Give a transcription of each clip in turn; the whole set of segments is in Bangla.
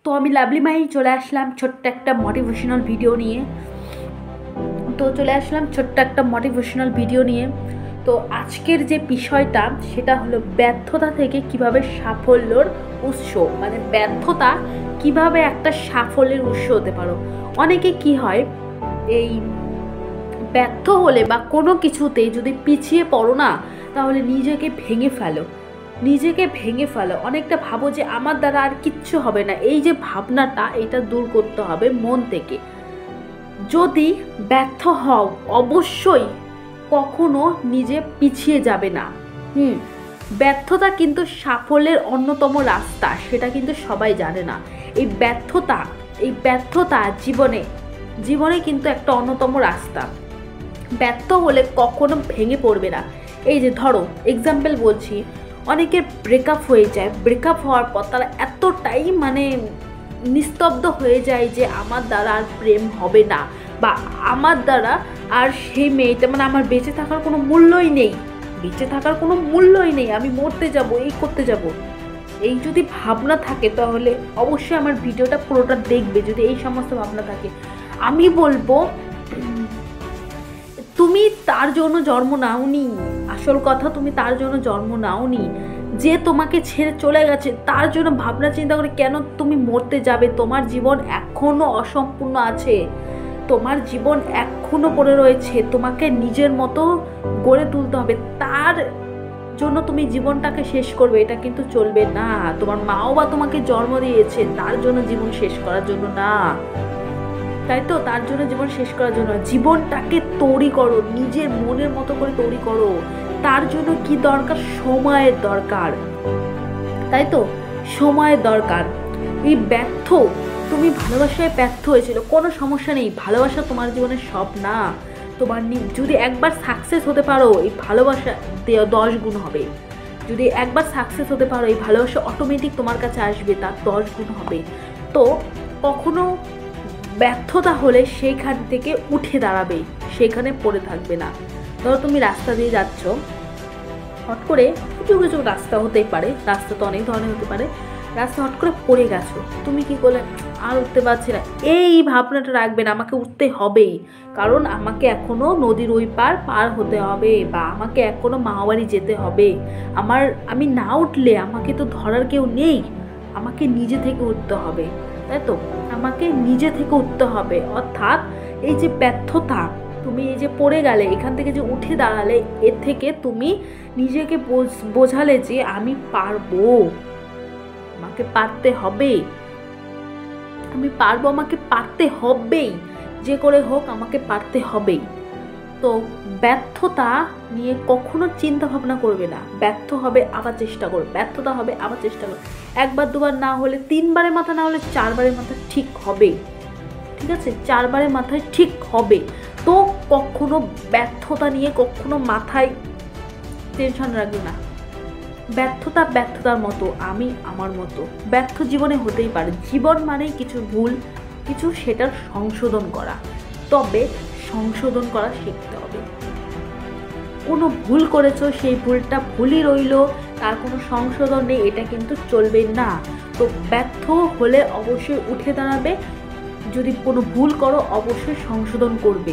তো আমি লাভলি মাহি চলে আসলাম ছোট্ট একটা মোটিভেশনাল ভিডিও নিয়ে। তো আজকের যে বিষয়টা সেটা হলো ব্যর্থতা থেকে কিভাবে সাফল্যর উৎস, মানে ব্যর্থতা কিভাবে একটা সাফল্যের উৎস হতে পারো। অনেকে কি হয়, এই ব্যর্থ হলে বা কোনো কিছুতেই যদি পিছিয়ে পড়ো না, তাহলে নিজেকে ভেঙে ফেলো। অনেকটা ভাবো যে আমার দ্বারা আর কিচ্ছু হবে না। এই যে ভাবনাটা, এটা দূর করতে হবে মন থেকে। যদি ব্যর্থ হও, অবশ্যই কখনো নিজে পিছিয়ে যাবে না। ব্যর্থতা কিন্তু সাফল্যের অন্যতম রাস্তা, সেটা কিন্তু সবাই জানে না। এই ব্যর্থতা জীবনে কিন্তু একটা অন্যতম রাস্তা। ব্যর্থ হলে কখনো ভেঙে পড়বে না। এই যে ধরো এক্সাম্পল বলছি, অনেকের ব্রেকআপ হয়ে যায়। ব্রেকআপ হওয়ার পর তারা এতটাই নিস্তব্ধ হয়ে যায় যে আমার দ্বারা আর প্রেম হবে না, বা আমার দ্বারা আর সেই মেয়েটা আমার বেঁচে থাকার কোনো মূল্যই নেই, আমি মরতে যাব, এই করতে যাব। এই যদি ভাবনা থাকে তাহলে অবশ্যই আমার ভিডিওটা পুরোটা দেখবে। যদি এই সমস্ত ভাবনা থাকে, আমি বলবো তুমি তার জন্য জন্ম নাওনি। আসল কথা, তুমি তার জন্য জন্ম নাওনি। যে তোমাকে ছেড়ে চলে গেছে তার জন্য ভাবনা চিন্তা করে কেন তুমি মরতে যাবে? তোমার জীবন এখনো অসম্পূর্ণ আছে, তোমার জীবন এখনো পড়ে রয়েছে। তোমাকে নিজের মতো গড়ে তুলতে হবে। তার জন্য তুমি জীবনটাকে শেষ করবে, এটা কিন্তু চলবে না। তোমার মাও বা তোমাকে জন্ম দিয়েছে তার জন্য জীবন শেষ করার জন্য না, তাই তো? তার জন্য জীবন শেষ করার জন্য। জীবনটাকে তৈরি করো, নিজের মনের মতো করে তৈরি করো। তার জন্য কি দরকার? সময়ের দরকার, তাই তো? সময়ের দরকার। এই তুমি ভালোবাসায় ব্যর্থ হয়েছিল, কোনো সমস্যা নেই। ভালোবাসা তোমার জীবনের সব না। তোমার যদি একবার সাকসেস হতে পারো, এই ভালোবাসা 10 গুণ হবে। যদি একবার সাকসেস হতে পারো, এই ভালোবাসা অটোমেটিক তোমার কাছে আসবে, তার 10 গুণ হবে। তো কখনো ব্যর্থতা হলে সেইখান থেকে উঠে দাঁড়াবে, সেখানে পড়ে থাকবে না। ধরো তুমি রাস্তা দিয়ে যাচ্ছ, হট করে কিছু রাস্তা হতেই পারে, রাস্তা তো অনেক ধরনের হতে পারে, রাস্তা হট করে পড়ে গেছো। তুমি কি করলে? আর উঠতে পারছি না। এই ভাবনাটা রাখবে না, আমাকে উঠতে হবেই, কারণ আমাকে এখনো নদীর ওই পার হতে হবে, বা আমাকে এখনো মামাবাড়ি যেতে হবে। আমি না উঠলে আমাকে তো ধরার কেউ নেই, আমাকে নিজে থেকে উঠতে হবে, তাই তো? আমাকে নিজে থেকে উঠতে হবে। অর্থাৎ এই যে ব্যর্থতা, তুমি এই যে পড়ে গেলে, এখান থেকে যে উঠে দাঁড়ালে, এর থেকে তুমি নিজেকে বোঝালে যে আমি পারবো, আমাকে পারতে হবে, আমাকে পারতে হবেই, যে করে হোক আমাকে পারতে হবেই। তো ব্যর্থতা নিয়ে কখনো চিন্তা ভাবনা করবে না। ব্যর্থ হবে, আবার চেষ্টা করবে। ব্যর্থতা হবে, আবার চেষ্টা করবে। একবার দুবার না হলে 3 বারের মাথা, না হলে 4 বারের মাথা ঠিক হবে, ঠিক আছে? 4 বারের মাথায় ঠিক হবে। তো কখনো ব্যর্থতা নিয়ে কখনো মাথায় টেনশন রাখবে না। ব্যর্থতার মতো, আমি আমার মতো। ব্যর্থ জীবনে হতেই পারে। জীবন মানেই কিছু ভুল, কিছু সেটার সংশোধন করা। তবে সংশোধন করা শিখতে হবে। কোনো ভুল করেছো, সেই ভুলটা ভুলই রইলো, তার কোনো সংশোধন নেই, এটা কিন্তু চলবে না। তো ব্যর্থ হলে অবশ্যই উঠে দাঁড়াবে। যদি কোনো ভুল করো অবশ্যই সংশোধন করবে,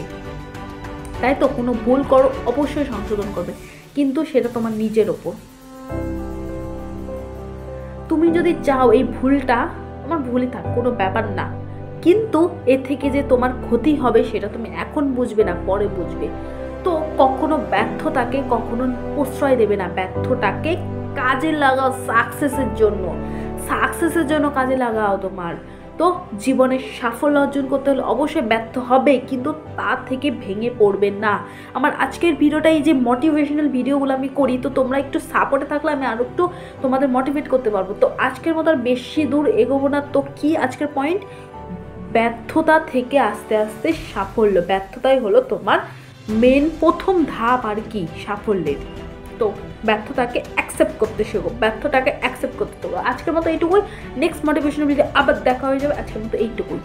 তাই তো? কোনো ভুল করো অবশ্যই সংশোধন করবে, কিন্তু সেটা তোমার নিজের ওপর। তুমি যদি চাও এই ভুলটা আমার ভুলই থাক, কোনো ব্যাপার না, কিন্তু এ থেকে যে তোমার ক্ষতি হবে সেটা তুমি এখন বুঝবে না, পরে বুঝবে। তো কখনো ব্যর্থতাকে কখনো প্রশ্রয় দেবে না। ব্যর্থটাকে কাজে লাগাও সাকসেসের জন্য কাজে লাগাও তোমার। তো জীবনে সাফল্য অর্জন করতে হলে অবশ্যই ব্যর্থ হবে, কিন্তু তার থেকে ভেঙে পড়বে না। আমার আজকের ভিডিওটা, এই যে মোটিভেশনাল ভিডিওগুলো আমি করি, তো তোমরা একটু সাপোর্টে থাকলে আমি আরও একটু তোমাদের মোটিভেট করতে পারবো। তো আজকের মতো আর বেশি দূর এগোবো না। তো কি আজকের পয়েন্ট? ব্যর্থতা থেকে আস্তে আস্তে সাফল্য। ব্যর্থতাই হলো তোমার মেন প্রথম ধাপ আর কি সাফল্যের। তো ব্যর্থতাকে অ্যাকসেপ্ট করতে শেখো, আজকের মতো এইটুকুই। নেক্সট মোটিভেশনাল ভিডিও আবার দেখা হয়ে যাবে। আজকের মতো এইটুকুই।